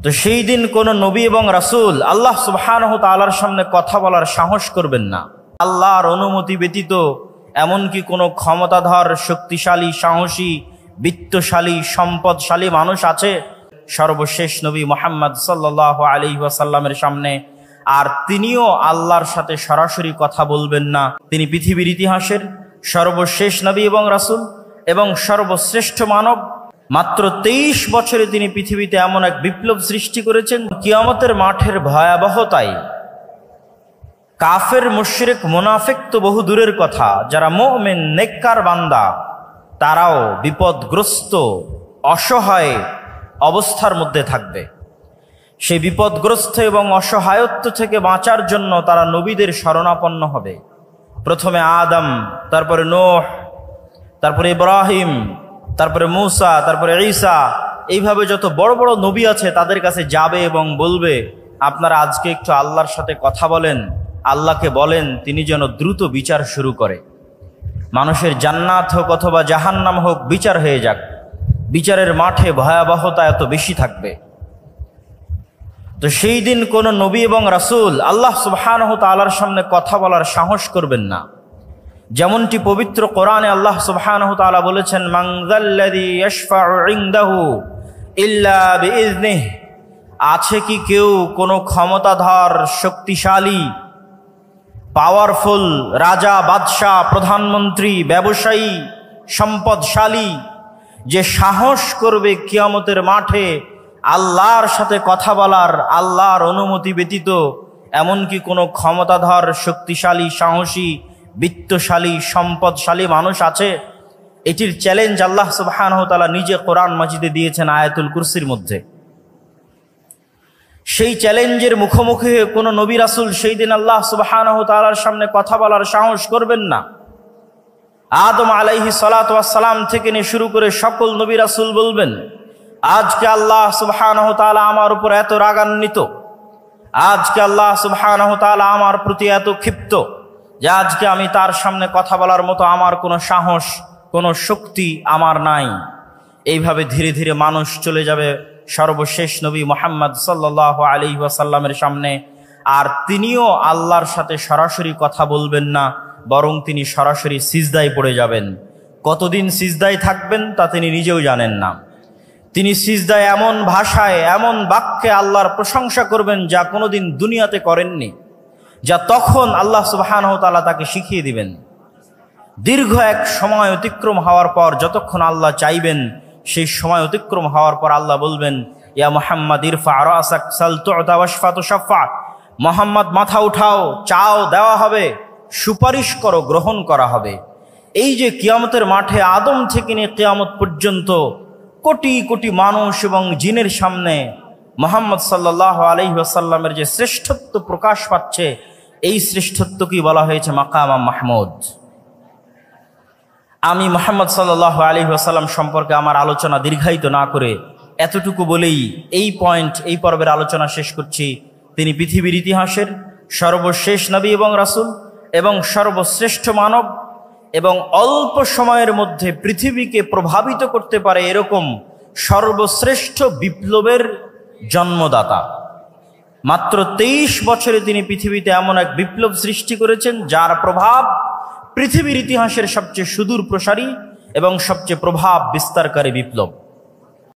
তো সেই দিন কোন নবী এবং রাসূল আল্লাহ সুবহানাহু তাআলার সামনে কথা বলার সাহস করবেন না। আল্লাহর অনুমতি ব্যতীত এমনকি কোনো ক্ষমতাধর, শক্তিশালী, সাহসী, বিত্তশালী, সম্পদশালী মানুষ আছে সর্বশেষ নবী মুহাম্মদ সাল্লাল্লাহু আলাইহি ওয়াসাল্লামের সামনে? আর তিনিও আল্লাহর সাথে সরাসরি কথা বলবেন না। তিনি পৃথিবীর ইতিহাসের সর্বশেষ নবী এবং রাসূল এবং সর্বশ্রেষ্ঠ মানব। মাত্র 23 বছরে তিনি পৃথিবীতে এমন এক বিপ্লব সৃষ্টি করেছেন, কিয়ামতের মাঠের ভয়াবহতায় কাফের, মুশরিক, মুনাফিক তো বহু দূরের কথা, যারা মুমিন নেককার বান্দা তারাও বিপদগ্রস্ত, অসহায় অবস্থার মধ্যে থাকবে। সেই বিপদগ্রস্ত এবং অসহায়ত্ব থেকে বাঁচার জন্য তারা নবীদের শরণাপন্ন হবে। প্রথমে আদম, তারপরে নূহ, তারপরে ইব্রাহিম, তারপরে মূসা, তারপরে ঈসা, এইভাবে যত বড় বড় নবী আছে তাদের কাছে যাবে এবং বলবে, আপনারা আজকে একটু আল্লাহর সাথে কথা বলেন, আল্লাহকে বলেন তিনি যেন দ্রুত বিচার শুরু করে। মানুষের জান্নাত হোক অথবা জাহান্নাম হোক, বিচার হয়ে যাক। বিচারের মাঠে ভয়াবহতা এত বেশি থাকবে। তো সেই দিন কোন নবী এবং রাসূল আল্লাহ সুবহানাহু তাআলার সামনে কথা বলার সাহস করবেন না। যেমনটি পবিত্র কোরআনে আল্লাহ সুবহানাহু তাআলা বলেছেন, মান যাল্লাযী ইয়াশফাউ ইনদাহু ইল্লা বিইজনিহি, আছে কি কেউ কোনো ক্ষমতাধর, শক্তিশালী, পাওয়ারফুল, রাজা, বাদশাহ, প্রধানমন্ত্রী, ব্যবসায়ী, সম্পদশালী, যে সাহস করবে কিয়ামতের মাঠে আল্লাহর সাথে কথা বলার, আল্লাহর অনুমতি ব্যতীত? এমনকি কোনো ক্ষমতাধর, শক্তিশালী, সাহসী, বিত্তশালী, সম্পদশালী মানুষ আছে? এটির চ্যালেঞ্জ আল্লাহ সুবহানাহু তাআলা নিজে কোরআন মাজিদে দিয়েছেন আয়াতুল কুরসির মধ্যে। সেই চ্যালেঞ্জের মুখোমুখি হয়ে কোনো নবী রাসূল সেই দিন আল্লাহ সুবহানাহু তাআলার সামনে কথা বলার সাহস করবেন না। আদম আলাইহিস সালাতু ওয়াস সালাম থেকে নিয়ে শুরু করে সকল নবী রাসূল বলবেন, আজকে আল্লাহ সুবহানাহু তাআলা আমার উপর এত রাগান্বিত, আজকে আল্লাহ সুবহানাহু তাআলা আমার প্রতি এত ক্ষিপ্ত যে আজকে আমি তার সামনে কথা বলার মতো আমার কোনো সাহস, কোনো শক্তি আমার নাই। এইভাবে ধীরে ধীরে মানুষ চলে যাবে সর্বশেষ নবী মুহাম্মদ সাল্লাল্লাহু আলাইহি ওয়াসাল্লামের সামনে। আর তিনিও আল্লাহর সাথে সরাসরি কথা বলবেন না, বরং তিনি সরাসরি সিজদায় পড়ে যাবেন। কতদিন সিজদায় থাকবেন তা তিনি নিজেও জানেন না। তিনি সিজদায় এমন ভাষায়, এমন বাক্যে আল্লাহর প্রশংসা করবেন যা কোনোদিন দুনিয়াতে করেননি, যা তখন আল্লাহ সুবহানাহু তাআলা তাকে শিখিয়ে দিবেন। দীর্ঘ এক সময় অতিক্রম হওয়ার পর যতক্ষণ আল্লাহ চাইবেন, সেই সময় অতিক্রম হওয়ার পর আল্লাহ বলবেন, ইয়া মুহাম্মদ ইরফা রাসাক সাল তু'তা ওয়াশফা তুশাফা, মুহাম্মদ মাথা উঠাও, চাও দেওয়া হবে, সুপারিশ করো গ্রহণ করা হবে। এই যে কিয়ামতের মাঠে আদম থেকে নিয়ে কিয়ামত পর্যন্ত কোটি কোটি মানুষ এবং জিনের সামনে মুহাম্মদ সাল্লাল্লাহু আলাইহি ওয়াসাল্লামের যে শ্রেষ্ঠত্ব প্রকাশ পাচ্ছে, এই শ্রেষ্ঠত্বকেই বলা হয়েছে মাকাম মাহমুদ। আমি মুহাম্মদ সাল্লাল্লাহু আলাইহি ওয়াসাল্লাম সম্পর্কে আমার আলোচনা দীর্ঘায়িত না করে এতটুকু বলেই এই পর্বের আলোচনা শেষ করছি। তিনি পৃথিবীর ইতিহাসের সর্বশেষ নবী এবং রাসূল এবং সর্বশ্রেষ্ঠ মানব, এবং অল্প সময়ের মধ্যে পৃথিবীকে প্রভাবিত করতে পারে এরকম সর্বশ্রেষ্ঠ বিপ্লবের জন্মদাতা। মাত্র 23 বছরে তিনি পৃথিবীতে এমন এক বিপ্লব সৃষ্টি করেছেন যার প্রভাব পৃথিবীর ইতিহাসের সবচেয়ে সুদূর প্রসারী এবং সবচেয়ে প্রভাব বিস্তারকারী বিপ্লব।